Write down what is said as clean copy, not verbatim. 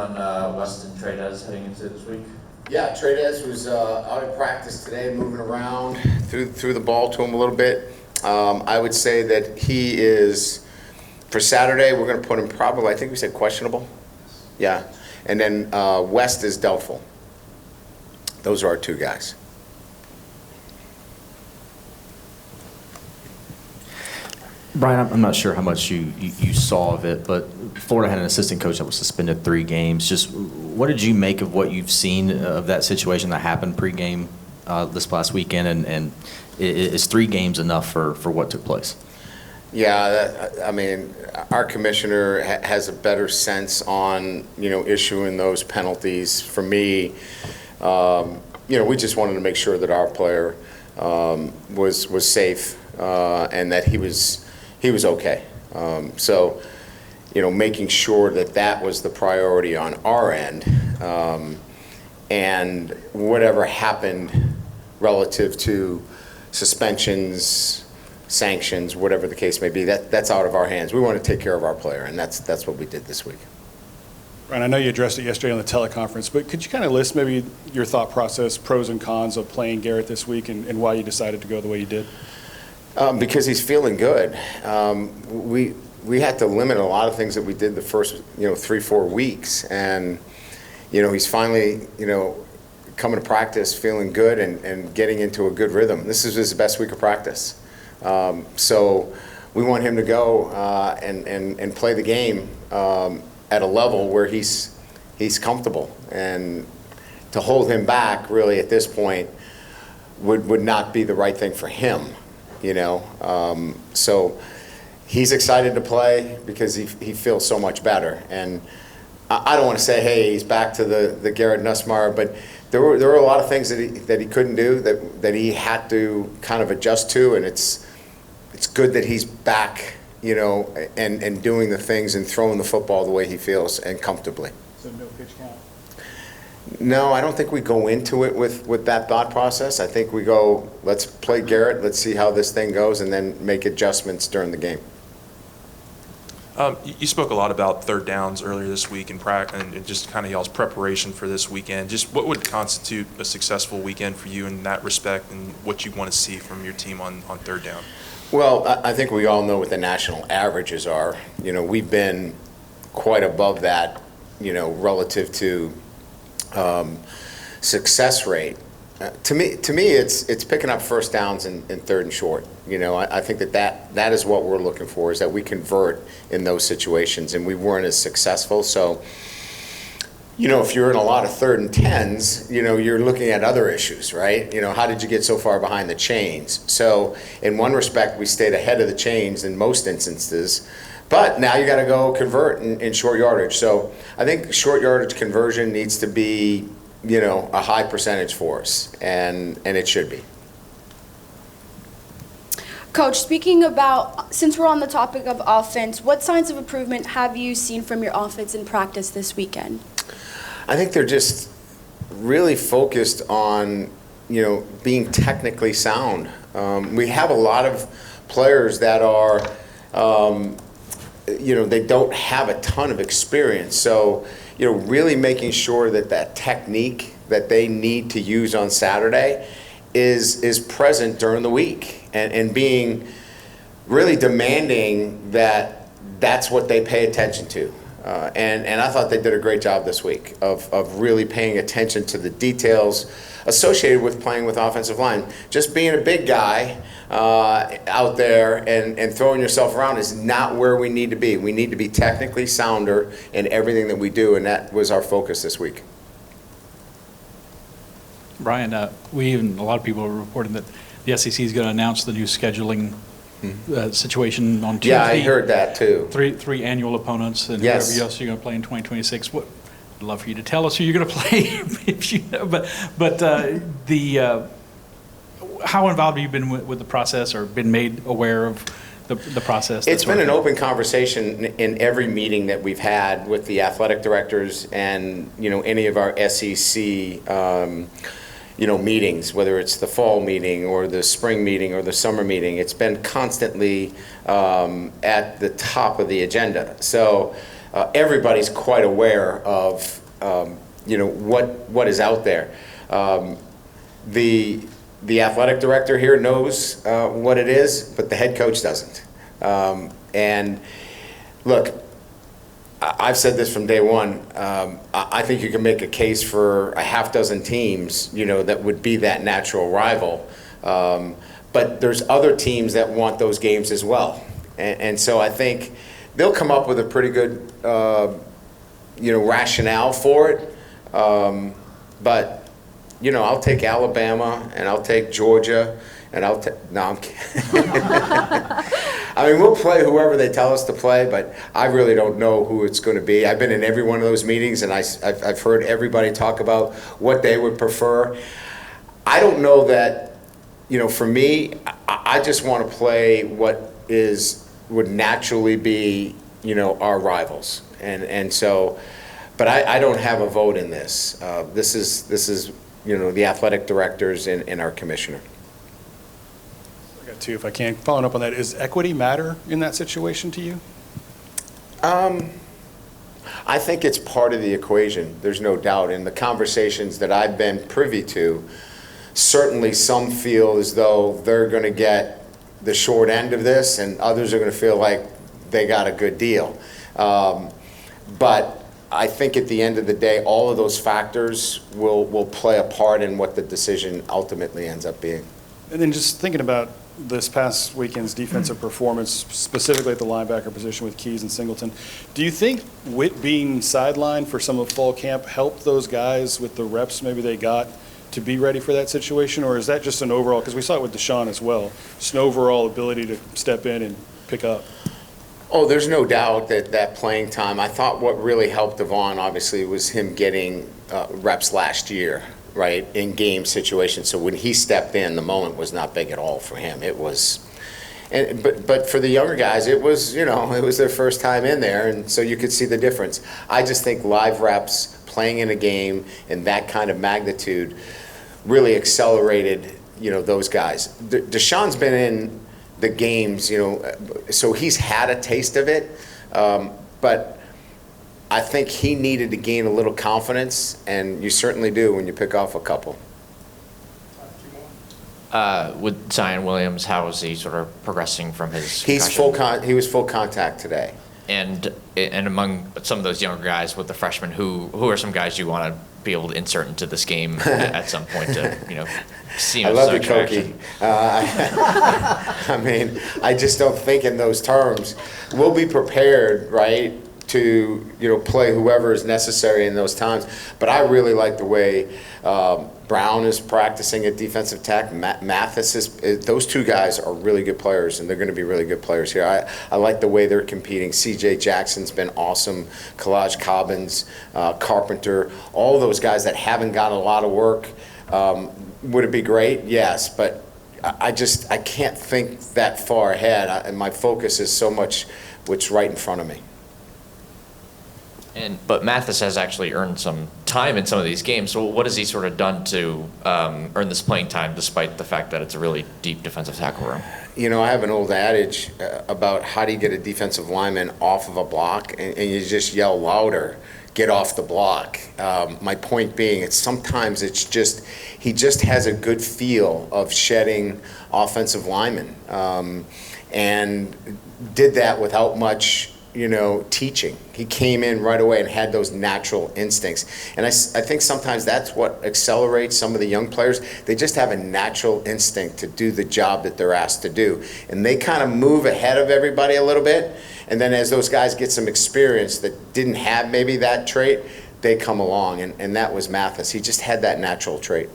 on Weston Trades heading into this week? Yeah, Trades was out of practice today, moving around, threw the ball to him a little bit. I would say that he is, for Saturday, we're going to put him probably, I think we said questionable. Yeah. And then West is doubtful. Those are our two guys. Brian, I'm not sure how much you saw of it, but Florida had an assistant coach that was suspended 3 games. Just what did you make of what you've seen of that situation that happened pregame this last weekend, and is 3 games enough for what took place? Yeah, I mean, our commissioner has a better sense on, issuing those penalties. For me, we just wanted to make sure that our player was safe and that he was okay. So, making sure that was the priority on our end, and whatever happened relative to suspensions, sanctions, whatever the case may be, that's out of our hands. We want to take care of our player, and that's what we did this week. Brian, I know you addressed it yesterday on the teleconference, but could you kind of list maybe your thought process, pros and cons of playing Garrett this week, and why you decided to go the way you did? Because he's feeling good. We had to limit a lot of things that we did the first 3-4 weeks, and he's finally coming to practice feeling good and getting into a good rhythm. This is his best week of practice. So we want him to go and play the game at a level where he's comfortable, and to hold him back really at this point would not be the right thing for him, so he's excited to play because he feels so much better. And I don't want to say, hey, he's back to the Garrett Nussmeier, but there were a lot of things that he couldn't do, that he had to kind of adjust to, and it's good that he's back, and doing the things and throwing the football the way he feels and comfortably. So no pitch count? No, I don't think we go into it with that thought process. I think we go, let's play Garrett, let's see how this thing goes, and then make adjustments during the game. You spoke a lot about third downs earlier this week and just kind of y'all's preparation for this weekend. Just what would constitute a successful weekend for you in that respect, and what you want to see from your team on third down? Well, I think we all know what the national averages are. We've been quite above that, relative to success rate. To me, it's picking up first downs in third and short. I think that is what we're looking for, is that we convert in those situations, and we weren't as successful. So, if you're in a lot of 3rd and 10s, you're looking at other issues, right? How did you get so far behind the chains? So, in one respect, we stayed ahead of the chains in most instances, but now you got to go convert in short yardage. So, I think short yardage conversion needs to be a high percentage for us, and it should be. Coach, speaking about, since we're on the topic of offense, what signs of improvement have you seen from your offense in practice this weekend? I think they're just really focused on, being technically sound. We have a lot of players that are, they don't have a ton of experience. So, really making sure that technique that they need to use on Saturday is present during the week, and being really demanding that's what they pay attention to. And I thought they did a great job this week of really paying attention to the details associated with playing with offensive line. Just being a big guy out there and throwing yourself around is not where we need to be. We need to be technically sounder in everything that we do, and that was our focus this week. Brian, a lot of people are reporting that the SEC is going to announce the new scheduling situation on Tuesday. Yeah, I heard that too. Three annual opponents, and yes, whoever else you're going to play in 2026. I'd love for you to tell us who you're going to play, if you know. But how involved have you been with the process, or been made aware of the process? It's been an open conversation in every meeting that we've had with the athletic directors and any of our SEC meetings, whether it's the fall meeting or the spring meeting or the summer meeting. It's been constantly at the top of the agenda. So everybody's quite aware of, what is out there. The athletic director here knows what it is, but the head coach doesn't. And look, I've said this from day one. I think you can make a case for a half dozen teams, that would be that natural rival. But there's other teams that want those games as well. And so I think they'll come up with a pretty good, rationale for it. But, I'll take Alabama and I'll take Georgia and I'll take, no, I'm kidding. I mean, we'll play whoever they tell us to play, but I really don't know who it's going to be. I've been in every one of those meetings, and I've heard everybody talk about what they would prefer. I don't know that, for me, I just want to play what would naturally be, our rivals. And so, but I don't have a vote in this. This is the athletic directors and our commissioner. I got two, if I can. Following up on that, does equity matter in that situation to you? I think it's part of the equation, there's no doubt. In the conversations that I've been privy to, certainly some feel as though they're going to get the short end of this, and others are going to feel like they got a good deal. But I think at the end of the day, all of those factors will play a part in what the decision ultimately ends up being. And then just thinking about this past weekend's defensive performance, specifically at the linebacker position with Keys and Singleton, do you think Witt being sidelined for some of fall camp helped those guys with the reps maybe they got to be ready for that situation? Or is that just an overall, because we saw it with Deshaun as well, just an overall ability to step in and pick up? Oh, there's no doubt that playing time, I thought what really helped Devon, obviously, was him getting reps last year, right, in game situations. So when he stepped in, the moment was not big at all for him. It was, but for the younger guys, it was, it was their first time in there, and so you could see the difference. I just think live reps, playing in a game in that kind of magnitude, really accelerated, those guys. Deshaun's been in the games, so he's had a taste of it, but I think he needed to gain a little confidence, and you certainly do when you pick off a couple. With Zion Williams, how is he sort of progressing from his He was full contact today. And among some of those younger guys with the freshmen, who are some guys you want to be able to insert into this game at some point to, see I love you, Koki. I mean, I just don't think in those terms. We'll be prepared, right, to, play whoever is necessary in those times. But I really like the way Brown is practicing at defensive tack. Mathis those two guys are really good players, and they're going to be really good players here. I like the way they're competing. C.J. Jackson's been awesome. Kalaj Cobbins, Carpenter, all those guys that haven't got a lot of work. Would it be great? Yes, but I can't think that far ahead, and my focus is so much what's right in front of me. But Mathis has actually earned some time in some of these games. So what has he sort of done to earn this playing time, despite the fact that it's a really deep defensive tackle room? I have an old adage about how do you get a defensive lineman off of a block, and you just yell louder, get off the block. My point being, sometimes he just has a good feel of shedding offensive linemen, and did that without much teaching. He came in right away and had those natural instincts. And I think sometimes that's what accelerates some of the young players. They just have a natural instinct to do the job that they're asked to do. And they kind of move ahead of everybody a little bit. And then as those guys get some experience that didn't have maybe that trait, they come along. And that was Mathis. He just had that natural trait.